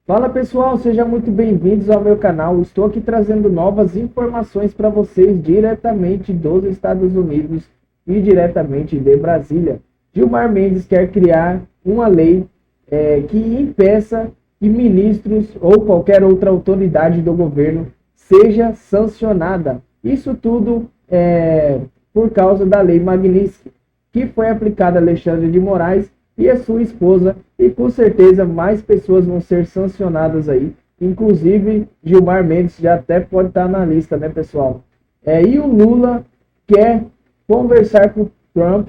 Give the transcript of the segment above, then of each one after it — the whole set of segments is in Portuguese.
Fala pessoal, sejam muito bem-vindos ao meu canal. Estou aqui trazendo novas informações para vocês diretamente dos Estados Unidos e diretamente de Brasília. Gilmar Mendes quer criar uma lei que impeça que ministros ou qualquer outra autoridade do governo seja sancionada. Isso tudo por causa da Lei Magnitsky, que foi aplicada a Alexandre de Moraes e a sua esposa, e com certeza mais pessoas vão ser sancionadas aí, inclusive Gilmar Mendes já até pode estar na lista, né, pessoal? E o Lula quer conversar com o Trump,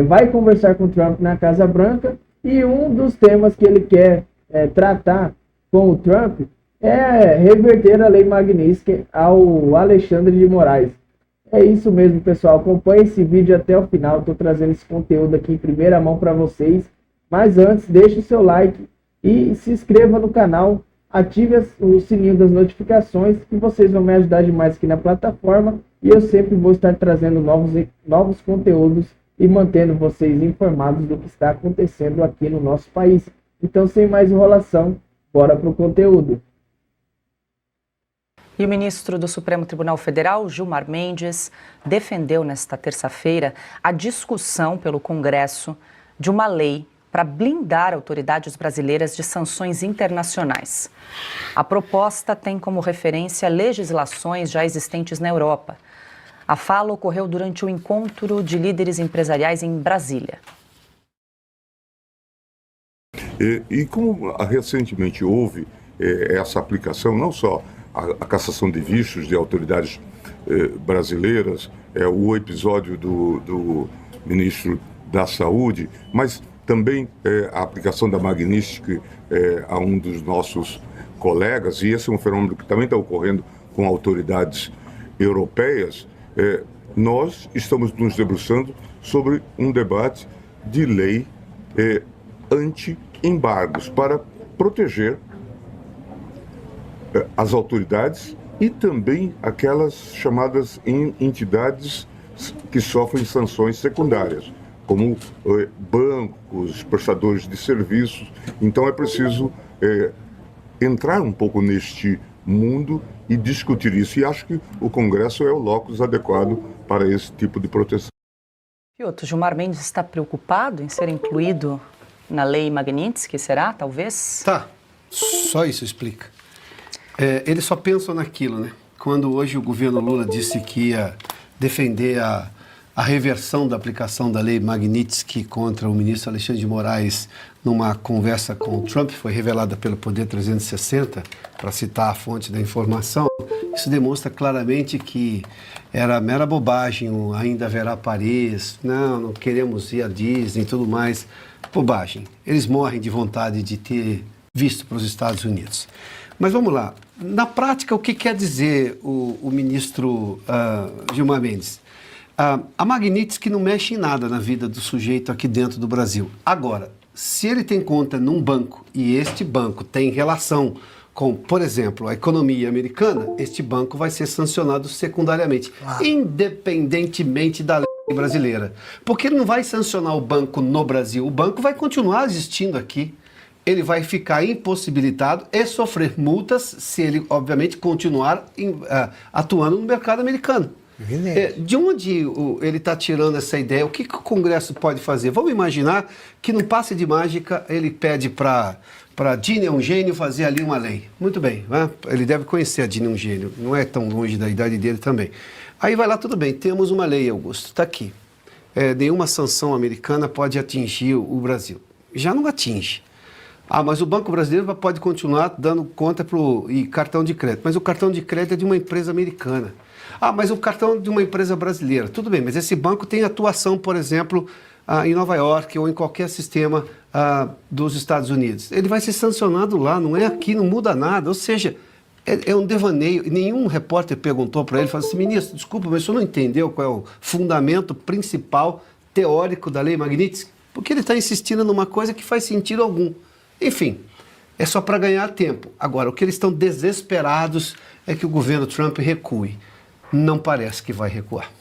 vai conversar com o Trump na Casa Branca, e um dos temas que ele quer tratar com o Trump é reverter a Lei Magnitsky ao Alexandre de Moraes. É isso mesmo, pessoal. Acompanhe esse vídeo até o final. Estou trazendo esse conteúdo aqui em primeira mão para vocês. Mas antes, deixe o seu like e se inscreva no canal. Ative o sininho das notificações, que vocês vão me ajudar demais aqui na plataforma. E eu sempre vou estar trazendo novos conteúdos e mantendo vocês informados do que está acontecendo aqui no nosso país. Então, sem mais enrolação, bora para o conteúdo. E o ministro do Supremo Tribunal Federal, Gilmar Mendes, defendeu nesta terça-feira a discussão pelo Congresso de uma lei para blindar autoridades brasileiras de sanções internacionais. A proposta tem como referência legislações já existentes na Europa. A fala ocorreu durante o encontro de líderes empresariais em Brasília. E como recentemente houve essa aplicação, não só a cassação de vistos de autoridades brasileiras, o episódio do ministro da Saúde, mas também a aplicação da Magnitsky a um dos nossos colegas, e esse é um fenômeno que também está ocorrendo com autoridades europeias. Nós estamos nos debruçando sobre um debate de lei anti-embargos para proteger as autoridades e também aquelas chamadas entidades que sofrem sanções secundárias, como bancos, prestadores de serviços. Então é preciso entrar um pouco neste mundo e discutir isso. E acho que o Congresso é o locus adequado para esse tipo de proteção. Piotr, Gilmar Mendes está preocupado em ser incluído na Lei Magnitsky, será, talvez? Tá, só isso explica. Eles só pensam naquilo, né? Quando hoje o governo Lula disse que ia defender a reversão da aplicação da lei Magnitsky contra o ministro Alexandre de Moraes numa conversa com o Trump, foi revelada pelo Poder 360, para citar a fonte da informação, isso demonstra claramente que era mera bobagem, ainda haverá Paris, não queremos ir a Disney e tudo mais. Bobagem. Eles morrem de vontade de ter visto para os Estados Unidos. Mas vamos lá. Na prática, o que quer dizer o ministro Gilmar Mendes? A Magnitsky não mexe em nada na vida do sujeito aqui dentro do Brasil. Agora, se ele tem conta num banco e este banco tem relação com, por exemplo, a economia americana, este banco vai ser sancionado secundariamente, independentemente da lei brasileira. Porque ele não vai sancionar o banco no Brasil, o banco vai continuar existindo aqui. Ele vai ficar impossibilitado e sofrer multas se ele, obviamente, continuar atuando no mercado americano. De onde ele está tirando essa ideia? O que o Congresso pode fazer? Vamos imaginar que num passe de mágica ele pede para Dini Eugênio fazer ali uma lei. Muito bem, né? Ele deve conhecer a Dini Eugênio, não é tão longe da idade dele também. Aí vai lá, tudo bem, temos uma lei, Augusto, está aqui. Nenhuma sanção americana pode atingir o Brasil. Já não atinge. Mas o Banco Brasileiro pode continuar dando conta e cartão de crédito. Mas o cartão de crédito é de uma empresa americana. Mas o cartão é de uma empresa brasileira. Tudo bem, mas esse banco tem atuação, por exemplo, em Nova York ou em qualquer sistema dos Estados Unidos. Ele vai ser sancionado lá, não é aqui, não muda nada. Ou seja, é um devaneio. Nenhum repórter perguntou para ele, falou assim, ministro, desculpa, mas o senhor não entendeu qual é o fundamento principal teórico da lei Magnitsky? Porque ele está insistindo numa coisa que faz sentido algum. Enfim, é só para ganhar tempo. Agora, o que eles estão desesperados é que o governo Trump recue. Não parece que vai recuar.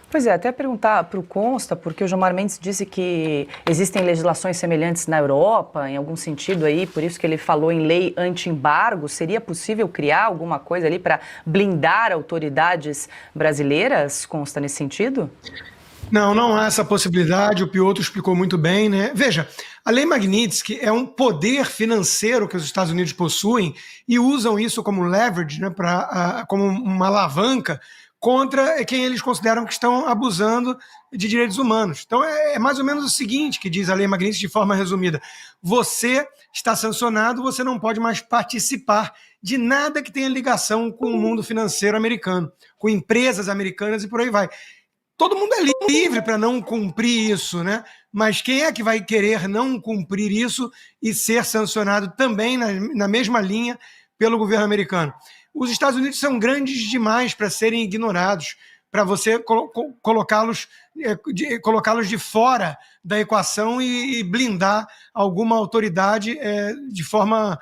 Pois é, até perguntar para o Consta, porque o Gilmar Mendes disse que existem legislações semelhantes na Europa, em algum sentido aí, por isso que ele falou em lei anti-embargo. Seria possível criar alguma coisa ali para blindar autoridades brasileiras, Consta, nesse sentido? Não há essa possibilidade, o Piotr explicou muito bem, né? Veja, a Lei Magnitsky é um poder financeiro que os Estados Unidos possuem e usam isso como leverage, né, como uma alavanca contra quem eles consideram que estão abusando de direitos humanos. Então é mais ou menos o seguinte que diz a Lei Magnitsky de forma resumida: você está sancionado, você não pode mais participar de nada que tenha ligação com o mundo financeiro americano, com empresas americanas e por aí vai. Todo mundo é livre para não cumprir isso, né? Mas quem é que vai querer não cumprir isso e ser sancionado também na mesma linha pelo governo americano? Os Estados Unidos são grandes demais para serem ignorados, para você colocá-los de fora da equação e blindar alguma autoridade de forma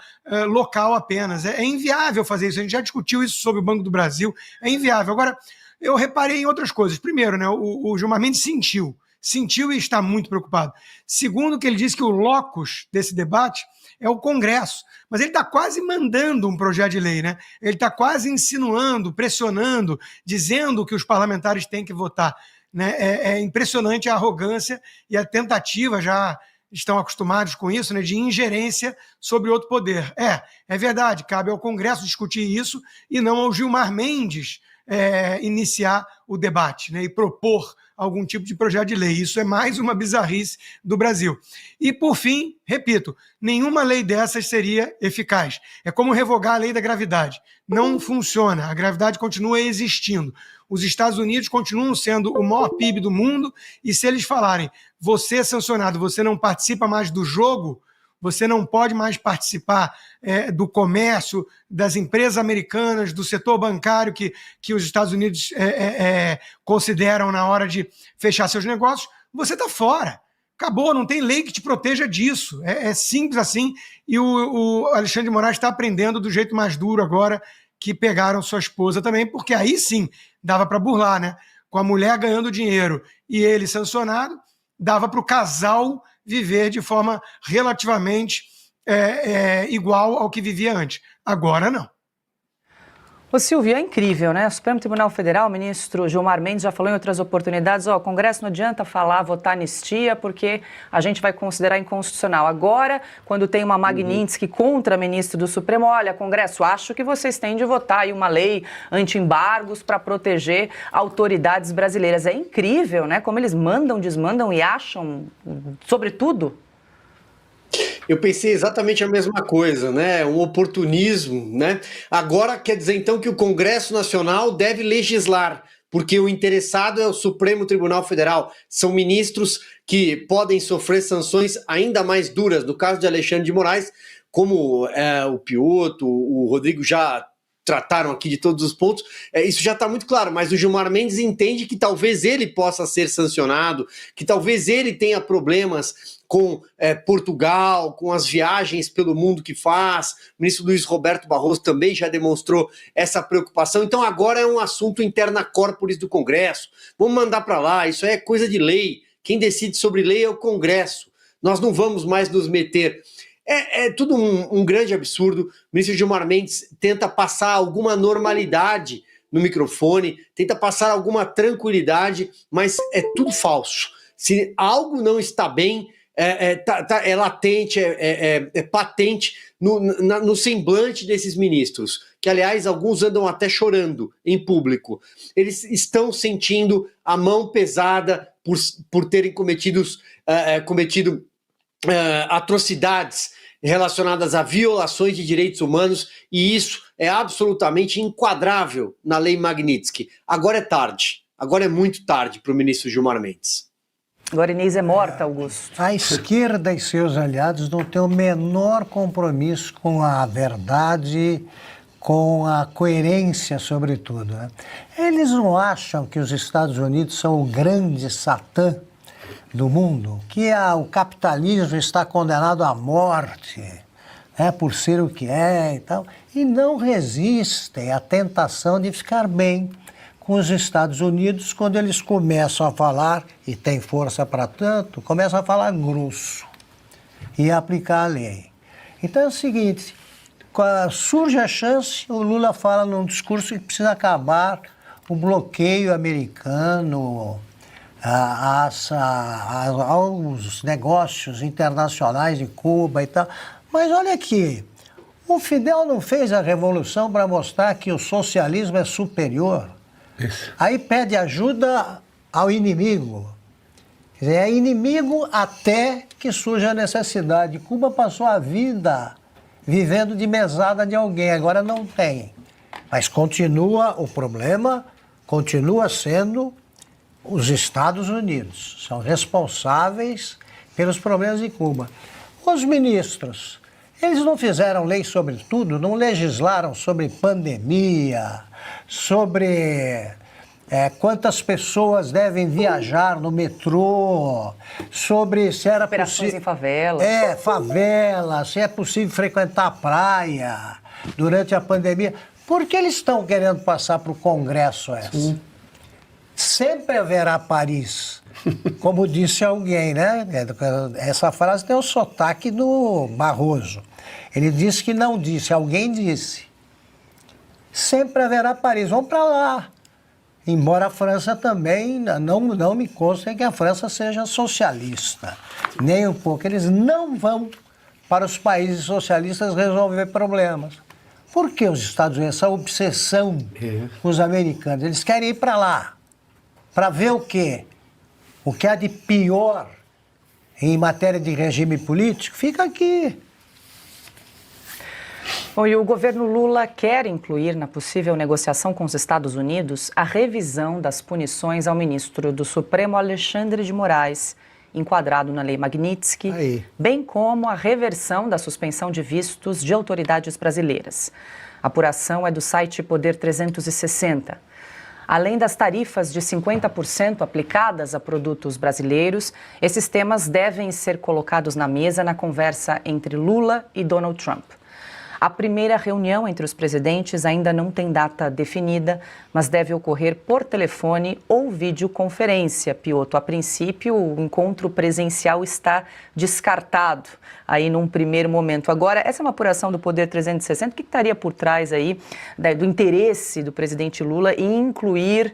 local apenas. É inviável fazer isso. A gente já discutiu isso sobre o Banco do Brasil. É inviável. Agora, eu reparei em outras coisas. Primeiro, né, o Gilmar Mendes sentiu e está muito preocupado. Segundo, que ele disse que o locus desse debate é o Congresso. Mas ele está quase mandando um projeto de lei, né? Ele está quase insinuando, pressionando, dizendo que os parlamentares têm que votar. Né? É impressionante a arrogância e a tentativa, já estão acostumados com isso, né, de ingerência sobre outro poder. É verdade, cabe ao Congresso discutir isso e não ao Gilmar Mendes iniciar o debate, né, e propor algum tipo de projeto de lei. Isso é mais uma bizarrice do Brasil. E, por fim, repito, nenhuma lei dessas seria eficaz. É como revogar a lei da gravidade. Não funciona. A gravidade continua existindo. Os Estados Unidos continuam sendo o maior PIB do mundo e se eles falarem, você é sancionado, você não participa mais do jogo, você não pode mais participar do comércio, das empresas americanas, do setor bancário que os Estados Unidos consideram na hora de fechar seus negócios, você está fora. Acabou, não tem lei que te proteja disso. É simples assim. E o Alexandre de Moraes está aprendendo do jeito mais duro agora que pegaram sua esposa também, porque aí sim dava para burlar, né? Com a mulher ganhando dinheiro e ele sancionado, dava para o casal viver de forma relativamente igual ao que vivia antes. Agora não. Ô Silvio, é incrível, né? O Supremo Tribunal Federal, o ministro Gilmar Mendes já falou em outras oportunidades, o Congresso não adianta votar anistia, porque a gente vai considerar inconstitucional. Agora, quando tem uma Magnitsky contra ministro do Supremo, olha, Congresso, acho que vocês têm de votar aí uma lei anti-embargos para proteger autoridades brasileiras. É incrível, né? Como eles mandam, desmandam e acham sobre tudo. Eu pensei exatamente a mesma coisa, né? Um oportunismo, né? Agora quer dizer então que o Congresso Nacional deve legislar, porque o interessado é o Supremo Tribunal Federal. São ministros que podem sofrer sanções ainda mais duras. No caso de Alexandre de Moraes, como o Piotr, o Rodrigo já trataram aqui de todos os pontos, isso já está muito claro, mas o Gilmar Mendes entende que talvez ele possa ser sancionado, que talvez ele tenha problemas com Portugal, com as viagens pelo mundo que faz. O ministro Luiz Roberto Barroso também já demonstrou essa preocupação. Então agora é um assunto interna corporis do Congresso. Vamos mandar para lá, isso é coisa de lei. Quem decide sobre lei é o Congresso. Nós não vamos mais nos meter. É tudo um grande absurdo. O ministro Gilmar Mendes tenta passar alguma normalidade no microfone, tenta passar alguma tranquilidade, mas é tudo falso. Se algo não está bem, é latente, é patente no semblante desses ministros, que, aliás, alguns andam até chorando em público. Eles estão sentindo a mão pesada por terem cometido atrocidades relacionadas a violações de direitos humanos, e isso é absolutamente enquadrável na Lei Magnitsky. Agora é tarde, agora é muito tarde para o ministro Gilmar Mendes. Agora Inês é morta, Augusto. A esquerda e seus aliados não têm o menor compromisso com a verdade, com a coerência, sobretudo, né? Eles não acham que os Estados Unidos são o grande Satã do mundo, que o capitalismo está condenado à morte, por ser o que é e tal, e não resistem à tentação de ficar bem com os Estados Unidos quando eles começam a falar, e tem força para tanto, começam a falar grosso e aplicar a lei. Então é o seguinte, surge a chance, o Lula fala num discurso que precisa acabar o bloqueio americano aos negócios internacionais de Cuba e tal. Mas olha aqui, o Fidel não fez a revolução para mostrar que o socialismo é superior. Isso. Aí pede ajuda ao inimigo. Quer dizer, é inimigo até que surja a necessidade. Cuba passou a vida vivendo de mesada de alguém, agora não tem. Mas continua o problema, continua sendo os Estados Unidos. São responsáveis pelos problemas de Cuba. Os ministros, eles não fizeram lei sobre tudo, não legislaram sobre pandemia, sobre quantas pessoas devem viajar no metrô, sobre se era operações em favela. Favela, se é possível frequentar a praia durante a pandemia. Por que eles estão querendo passar para o Congresso essa? Sim. Sempre haverá Paris, como disse alguém, né? Essa frase tem o sotaque do Barroso. Ele disse que não disse, alguém disse. Sempre haverá Paris, vão para lá. Embora a França também, não me consta que a França seja socialista, nem um pouco. Eles não vão para os países socialistas resolver problemas. Por que os Estados Unidos, essa obsessão com os americanos? Eles querem ir para lá, para ver o quê? O que há de pior em matéria de regime político, fica aqui. Bom, e o governo Lula quer incluir na possível negociação com os Estados Unidos a revisão das punições ao ministro do Supremo Alexandre de Moraes, enquadrado na Lei Magnitsky, bem como a reversão da suspensão de vistos de autoridades brasileiras. A apuração é do site Poder 360. Além das tarifas de 50% aplicadas a produtos brasileiros, esses temas devem ser colocados na mesa na conversa entre Lula e Donald Trump. A primeira reunião entre os presidentes ainda não tem data definida, mas deve ocorrer por telefone ou videoconferência. Piotr, a princípio, o encontro presencial está descartado aí num primeiro momento. Agora, essa é uma apuração do Poder 360. O que estaria por trás aí do interesse do presidente Lula em incluir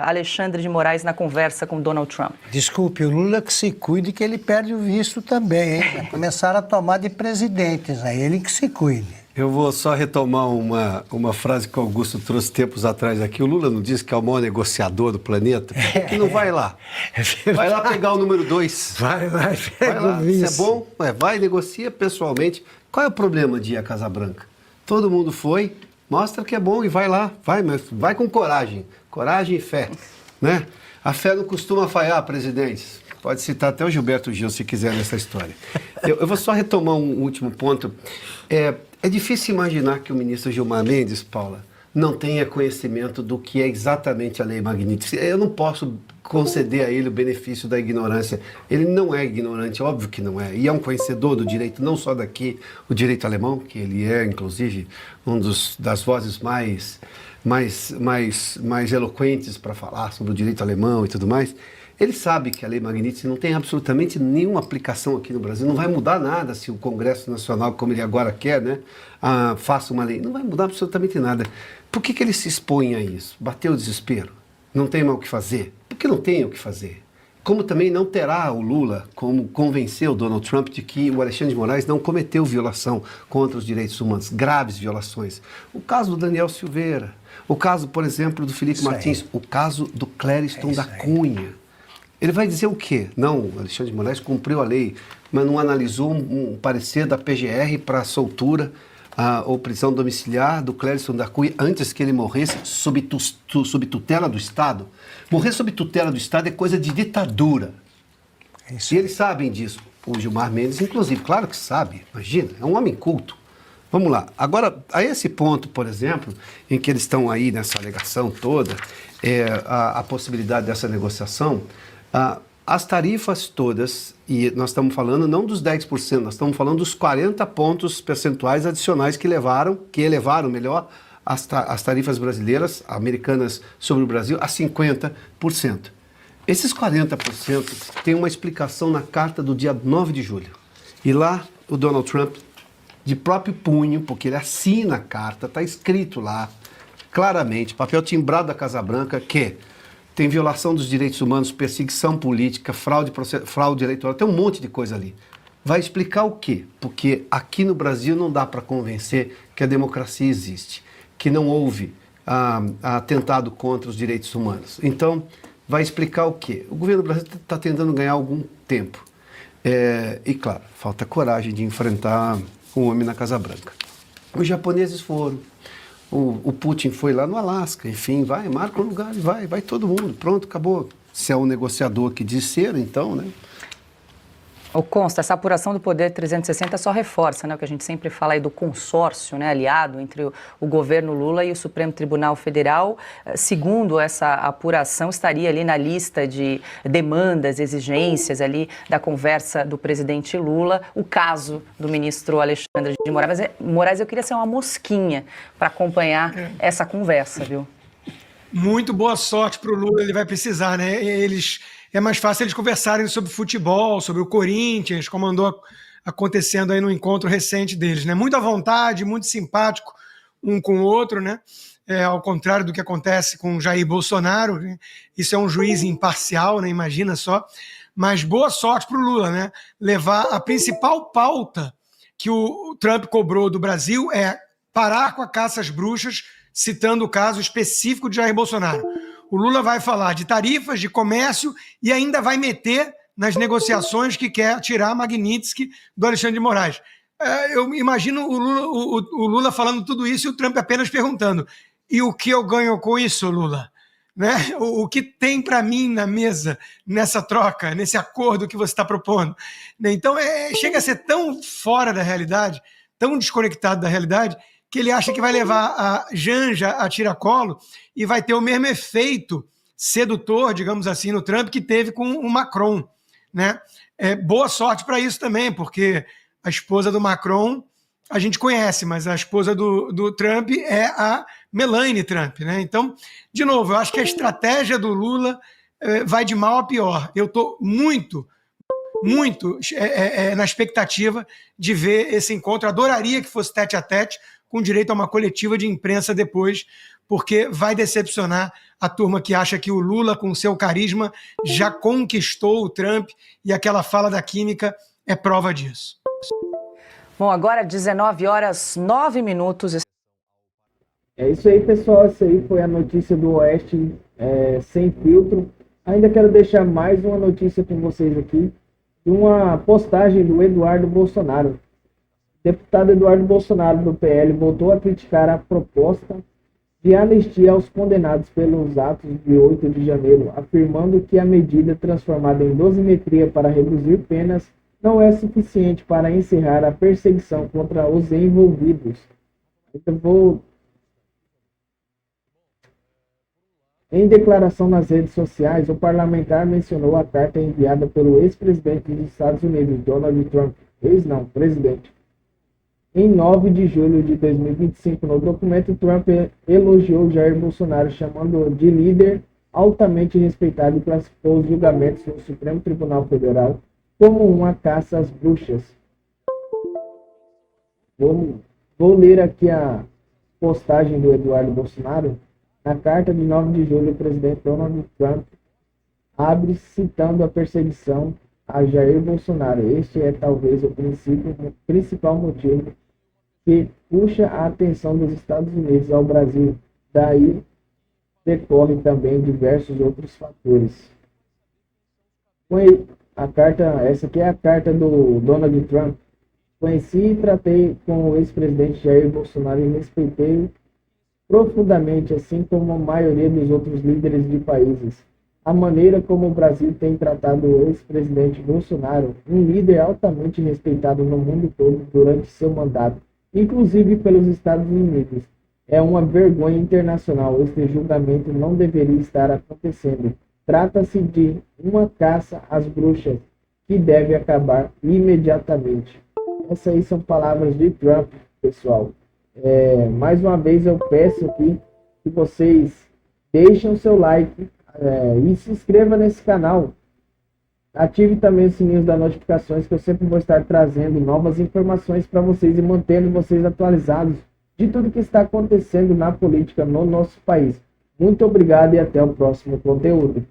Alexandre de Moraes na conversa com Donald Trump? Desculpe, o Lula que se cuide que ele perde o visto também, hein? Vai começar a tomar de presidentes, é ele que se cuide. Eu vou só retomar uma frase que o Augusto trouxe tempos atrás aqui. O Lula não disse que é o maior negociador do planeta? Que não vai lá. Vai lá pegar o número 2. Vai lá, se é bom, vai, negocia pessoalmente. Qual é o problema de ir à Casa Branca? Todo mundo foi, mostra que é bom e vai lá. Mas vai com coragem. Coragem e fé, né? A fé não costuma falhar, presidentes. Pode citar até o Gilberto Gil, se quiser, nessa história. Eu vou só retomar um último ponto. É difícil imaginar que o ministro Gilmar Mendes, Paula, não tenha conhecimento do que é exatamente a Lei Magnitsky. Eu não posso conceder a ele o benefício da ignorância. Ele não é ignorante, óbvio que não é. E é um conhecedor do direito, não só daqui, o direito alemão, que ele é, inclusive, das vozes mais eloquentes para falar sobre o direito alemão e tudo mais. Ele sabe que a Lei Magnitsky não tem absolutamente nenhuma aplicação aqui no Brasil. Não vai mudar nada se o Congresso Nacional, como ele agora quer, né, faça uma lei. Não vai mudar absolutamente nada. Por que ele se expõe a isso? Bateu o desespero? Não tem mais o que fazer? Porque não tem o que fazer. Como também não terá o Lula como convencer o Donald Trump de que o Alexandre de Moraes não cometeu violação contra os direitos humanos, graves violações. O caso do Daniel Silveira, o caso, por exemplo, do Felipe Martins, o caso do Clériston da Cunha. Ele vai dizer o quê? Não, o Alexandre de Moraes cumpriu a lei, mas não analisou um parecer da PGR para soltura ou prisão domiciliar do Clériston da Cunha antes que ele morresse sob tutela do Estado. Morrer sob tutela do Estado é coisa de ditadura. E eles sabem disso. O Gilmar Mendes, inclusive, claro que sabe, imagina, é um homem culto. Vamos lá. Agora, a esse ponto, por exemplo, em que eles estão aí nessa alegação toda, a possibilidade dessa negociação, as tarifas todas, e nós estamos falando não dos 10%, nós estamos falando dos 40 pontos percentuais adicionais que elevaram as tarifas brasileiras, americanas sobre o Brasil, a 50%. Esses 40% tem uma explicação na carta do dia 9 de julho. E lá o Donald Trump, de próprio punho, porque ele assina a carta, está escrito lá, claramente, papel timbrado da Casa Branca, que tem violação dos direitos humanos, perseguição política, fraude eleitoral, tem um monte de coisa ali. Vai explicar o quê? Porque aqui no Brasil não dá para convencer que a democracia existe, que não houve atentado contra os direitos humanos. Então, vai explicar o quê? O governo brasileiro está tentando ganhar algum tempo. E, claro, falta coragem de enfrentar um homem na Casa Branca. Os japoneses foram. O Putin foi lá no Alasca, enfim, marca o lugar, vai todo mundo, pronto, acabou. Se é um negociador que diz ser, então, né? O Consta, essa apuração do Poder 360 só reforça, né, o que a gente sempre fala aí do consórcio, né, aliado entre o governo Lula e o Supremo Tribunal Federal. Segundo essa apuração, estaria ali na lista de demandas, exigências ali da conversa do presidente Lula, o caso do ministro Alexandre de Moraes. Moraes, eu queria ser uma mosquinha para acompanhar essa conversa, viu? Muito boa sorte para o Lula, ele vai precisar, né? É mais fácil eles conversarem sobre futebol, sobre o Corinthians, como andou acontecendo aí no encontro recente deles, né? Muito à vontade, muito simpático um com o outro, né? Ao contrário do que acontece com Jair Bolsonaro, né? Isso é um juiz imparcial, né? Imagina só. Mas boa sorte para o Lula, né? Levar a principal pauta que o Trump cobrou do Brasil é parar com a caça às bruxas, citando o caso específico de Jair Bolsonaro. O Lula vai falar de tarifas, de comércio e ainda vai meter nas negociações que quer tirar Magnitsky do Alexandre de Moraes. Eu imagino o Lula falando tudo isso e o Trump apenas perguntando: e o que eu ganho com isso, Lula? Né? O que tem para mim na mesa nessa troca, nesse acordo que você está propondo? Então, chega a ser tão fora da realidade, tão desconectado da realidade, que ele acha que vai levar a Janja a tiracolo e vai ter o mesmo efeito sedutor, digamos assim, no Trump que teve com o Macron, né? Boa sorte para isso também, porque a esposa do Macron a gente conhece, mas a esposa do Trump é a Melania Trump, né? Então, de novo, eu acho que a estratégia do Lula vai de mal a pior. Eu estou muito na expectativa de ver esse encontro. Adoraria que fosse tete a tete, com direito a uma coletiva de imprensa depois, porque vai decepcionar a turma que acha que o Lula, com seu carisma, já conquistou o Trump, e aquela fala da química é prova disso. Bom, agora 19h09. É isso aí, pessoal. Essa aí foi a notícia do Oeste sem filtro. Ainda quero deixar mais uma notícia com vocês aqui, de uma postagem do Eduardo Bolsonaro. O deputado Eduardo Bolsonaro, do PL, voltou a criticar a proposta de anistia aos condenados pelos atos de 8 de janeiro, afirmando que a medida transformada em dosimetria para reduzir penas não é suficiente para encerrar a perseguição contra os envolvidos. Em declaração nas redes sociais, o parlamentar mencionou a carta enviada pelo ex-presidente dos Estados Unidos, Donald Trump, presidente. Em 9 de julho de 2025, no documento, Trump elogiou Jair Bolsonaro, chamando-o de líder altamente respeitado, e classificou os julgamentos no Supremo Tribunal Federal como uma caça às bruxas. Vou ler aqui a postagem do Eduardo Bolsonaro. Na carta de 9 de julho, o presidente Donald Trump abre citando a perseguição a Jair Bolsonaro. Este é talvez o principal motivo que puxa a atenção dos Estados Unidos ao Brasil. Daí decorre também diversos outros fatores. Essa aqui é a carta do Donald Trump. Conheci e tratei com o ex-presidente Jair Bolsonaro e respeitei profundamente, assim como a maioria dos outros líderes de países. A maneira como o Brasil tem tratado o ex-presidente Bolsonaro, um líder altamente respeitado no mundo todo durante seu mandato, inclusive pelos Estados Unidos, é uma vergonha internacional. Este julgamento não deveria estar acontecendo. Trata-se de uma caça às bruxas que deve acabar imediatamente. Essas aí são palavras de Trump, pessoal. Mais uma vez eu peço aqui que vocês deixem o seu like e se inscreva nesse canal. Ative também os sininhos das notificações, que eu sempre vou estar trazendo novas informações para vocês e mantendo vocês atualizados de tudo que está acontecendo na política no nosso país. Muito obrigado e até o próximo conteúdo.